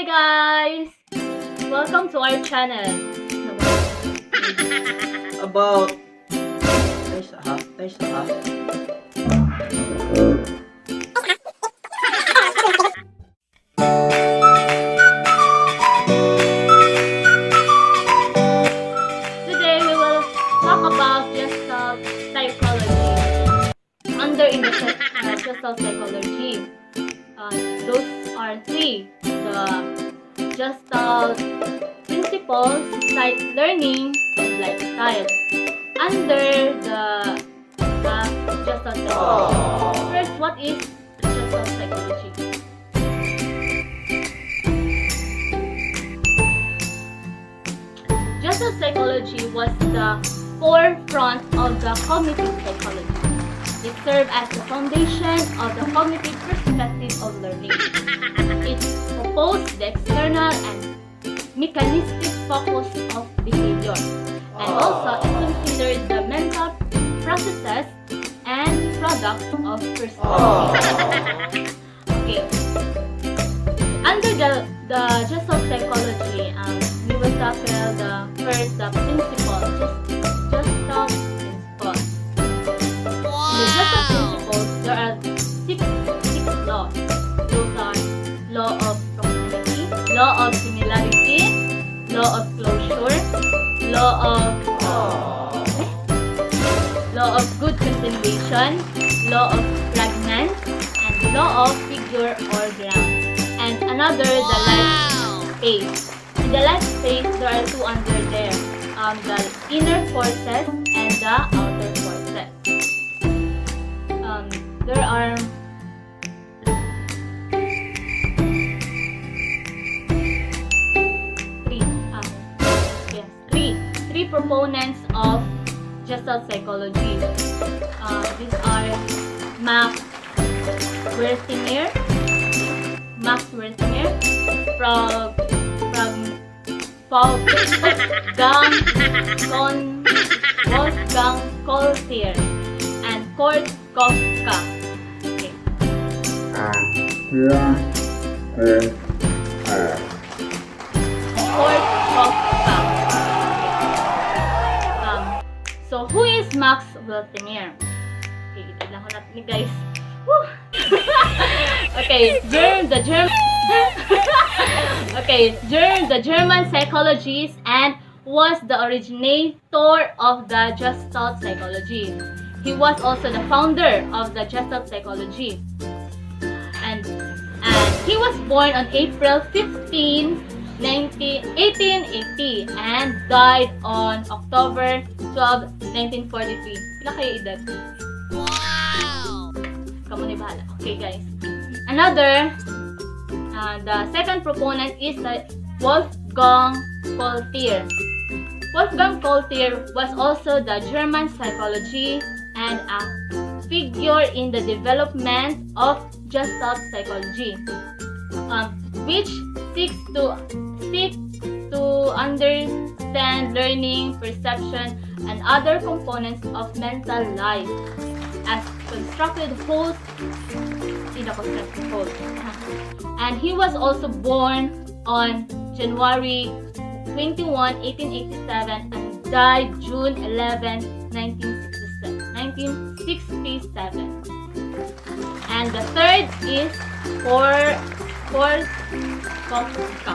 Hi guys! Welcome to our channel. About there's a half. Today we will talk about gestalt psychology. Under in the gestalt psychology, those are three: the gestalt principles, sight learning, and lifestyle. Under the gestalt psychology. First, what is gestalt psychology? Gestalt psychology was the forefront of the cognitive psychology. It served as the foundation of the cognitive perspective of learning. It proposed the external and mechanistic focus of behavior, and also it considered the mental processes and products of personality. Okay. Under the gestalt psychology, we will tackle the principle, gestalt principle. In the gestalt principles, there are six laws. Those are law of proximity, law of similarity, law of closure, law of good continuation, law of fragment, and law of figure or ground. And another, the life space. In the life space, there are two under there. The inner forces and the outer forces. There are three proponents of gestalt psychology. These are Max Wertheimer, Wolfgang Koltier, and Kurt Kofka. Okay. Kurt Kofka. So, who is Max Wertheimer? Okay, itag lang ko natin guys. Woo! Okay, the German psychologist and was the originator of the Gestalt psychology. He was also the founder of the Gestalt psychology. And he was born on April 15, 1880 and died on October 12, 1943. Pila kayo edad? Wow! Kamu ni bahala. Okay guys. Another, the second proponent is the Wolfgang Koltier. Wolfgang Koltier was also the German psychology and a figure in the development of Gestalt psychology, which seeks to understand learning, perception, and other components of mental life as constructed wholes in a constructed whole. And he was also born on January 21, 1887 and died June 11, 1967. And the third is Kurt Kofka.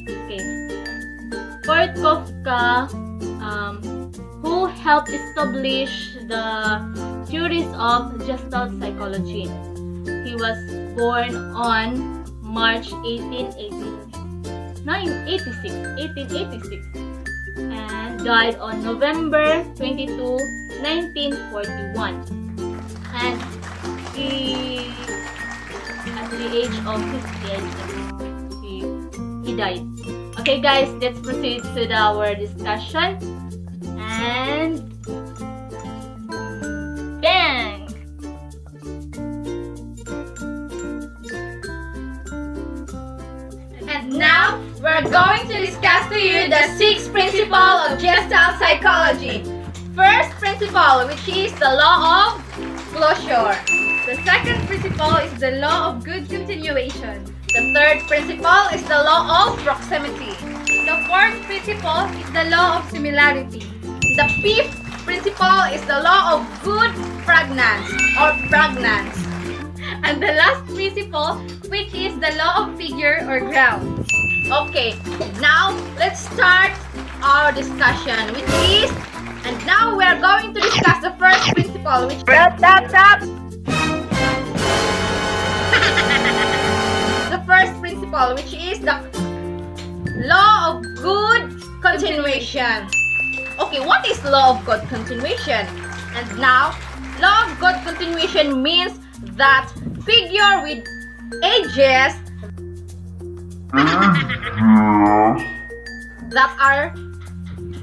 Okay. Kurt Kofka, who helped establish the theories of Gestalt psychology. He was born on March 1886 and died on November 22, 1941. And he, at the age of 58, he died. Okay guys, let's proceed to our discussion. And bang! And now, we're going to discuss to you the 6th principle of Gestalt psychology. First principle, which is the law of closure. The second principle is the law of good continuation. The third principle is the law of proximity. The fourth principle is the law of similarity. The fifth principle is the law of good pregnancy or pregnance. And the last principle, which is the law of figure or ground. Okay, now let's start our discussion, which is, and now we are going to discuss the first principle, which the first principle, which is the law of good continuation. Okay, what is law of good continuation? And now, law of good continuation means that figure with edges that are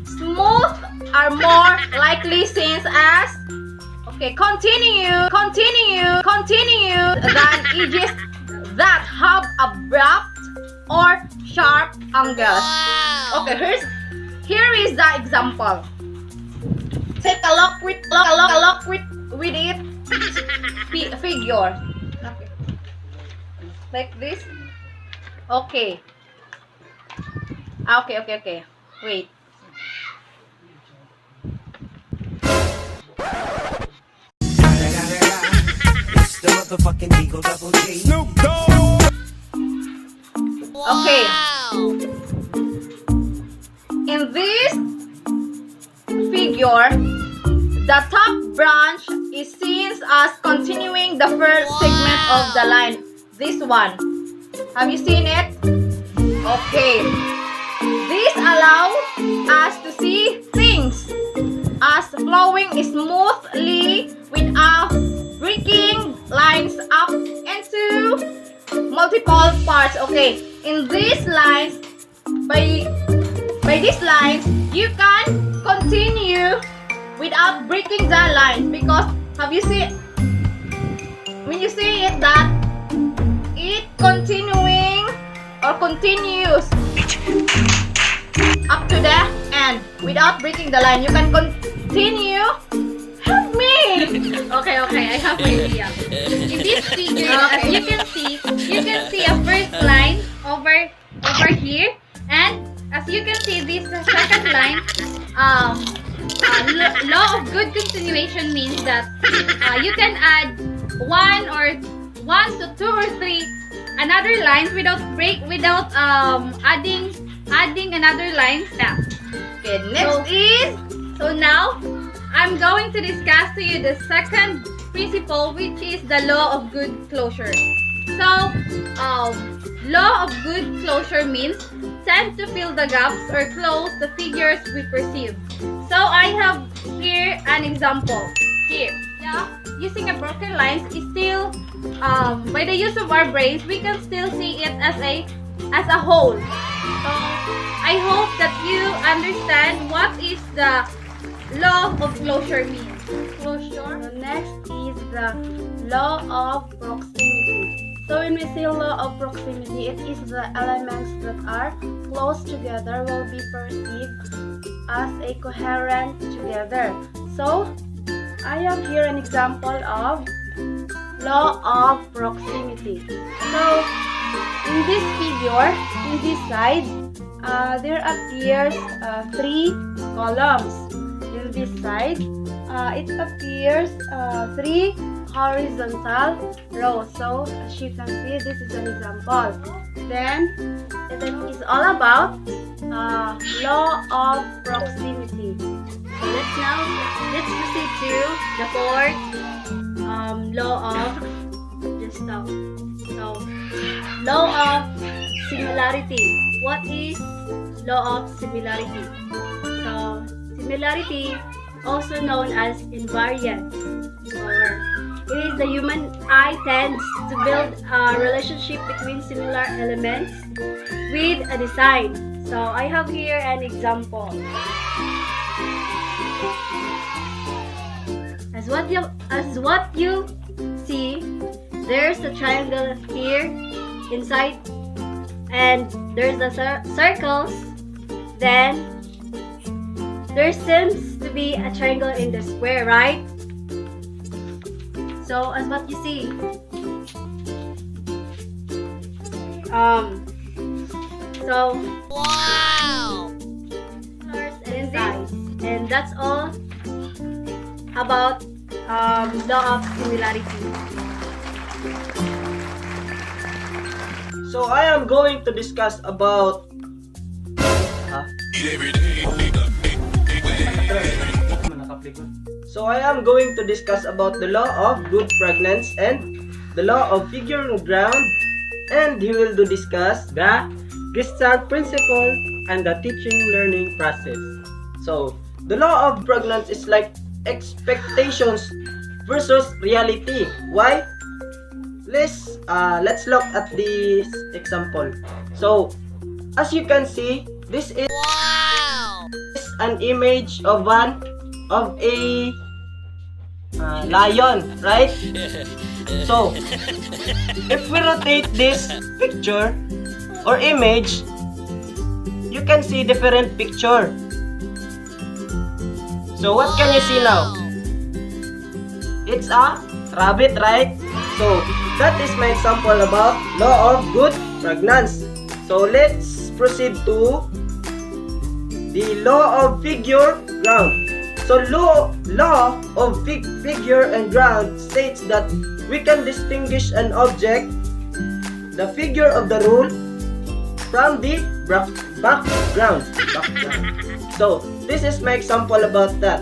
smooth are more likely seen as continue than edges that have abrupt or sharp angles. Okay, here is the example. Take a look with it figure. Okay. Like this. Okay. Okay. Wait. It's the motherfucking Eagle Double G. Snoop Dogg. Okay. In this figure, the top branch is seen as continuing the first segment of the line. This one. Have you seen it? Okay. This allows us to see things as flowing smoothly without breaking lines up into multiple parts. Okay. In these lines, by these lines, you can continue without breaking the lines, because have you seen when you see it that it continuing or continues up to the end without breaking the line. You can continue. Help me. Okay, I have an idea. In this figure, as you can see a first line over here, and as you can see this second line. Law of good continuation means that you can add one to two or three another lines without adding another line back. Okay, next is So now I'm going to discuss to you the second principle, which is the law of good closure. So law of good closure means tend to fill the gaps or close the figures we perceive. So I have here an example. Here, using a broken line is still by the use of our brains, we can still see it as a whole. So I hope that you understand what is the law of closure means. Closure. The next is the law of proximity. So when we say law of proximity, it is the elements that are close together will be perceived as a coherent together. So I have here an example of law of proximity. So in this figure, in this side, there appears 3 columns. In this side, it appears 3 horizontal rows. So as you can see, this is an example. Then it is all about law of proximity. So let's proceed to the fourth law of law of similarity. What is law of similarity? So similarity, also known as invariance, or it is the human eye tends to build a relationship between similar elements with a design. So I have here an example. As what you see, there's a triangle here inside, and there's the circles. Then there seems to be a triangle in the square, right? So as what you see, So, Colors and and size. and that's all about law of similarity. So I am going to discuss about So I am going to discuss about the law of good pregnancy and the law of figure and ground, and he will discuss the Gestalt principle and the teaching learning process. So the law of pregnancy is like expectations versus reality. Why? Let's look at this example. So as you can see, this is an image of a lion, right? So if we rotate this picture or image, you can see different picture. So what can you see now? It's a rabbit, right? So that is my example about law of good pregnancy. So let's proceed to the law of figure ground. So law of figure and ground states that we can distinguish an object, the figure of the rule, from the background. So this is my example about that.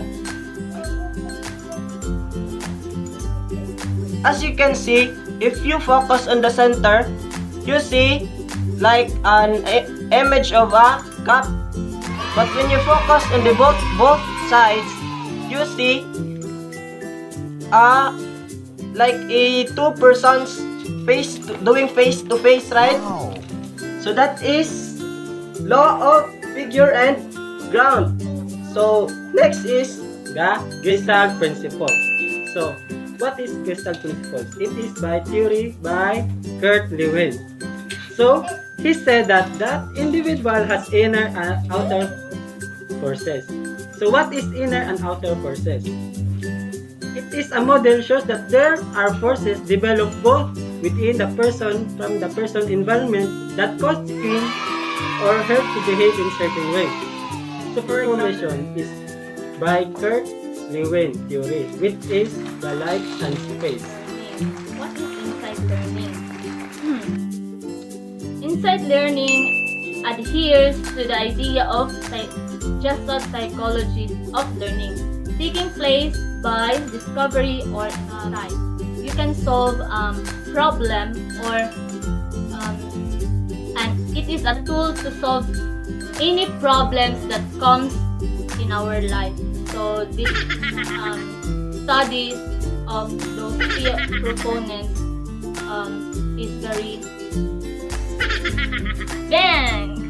As you can see, if you focus on the center, you see like an image of a cup. But when you focus on the both sides, you see like a two persons doing face to face, right? So that is law of figure and ground. So next is the Gestalt principle. So what is Gestalt principles? It is by theory by Kurt Lewin. So he said that individual has inner and outer forces. So what is inner and outer forces? It is a model shows that there are forces developed both within the person from the person environment that cause him or her to behave in certain ways. So for information is by Kurt Lewin theory, which is the light and space. What is insight learning? Insight learning adheres to the idea of Gestalt psychology of learning, taking place by discovery or insight. You can solve problem and it is a tool to solve any problems that comes in our life. So this studies of those proponents is very bang.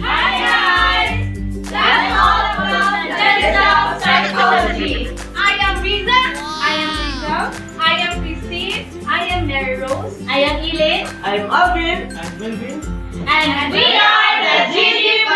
Hi guys! That's all about Gestalt psychology. I am Riza. I am Riza. I am Christine. I am Mary Rose. I am Elaine. I'm Alvin. I'm Melvin. And we are the GG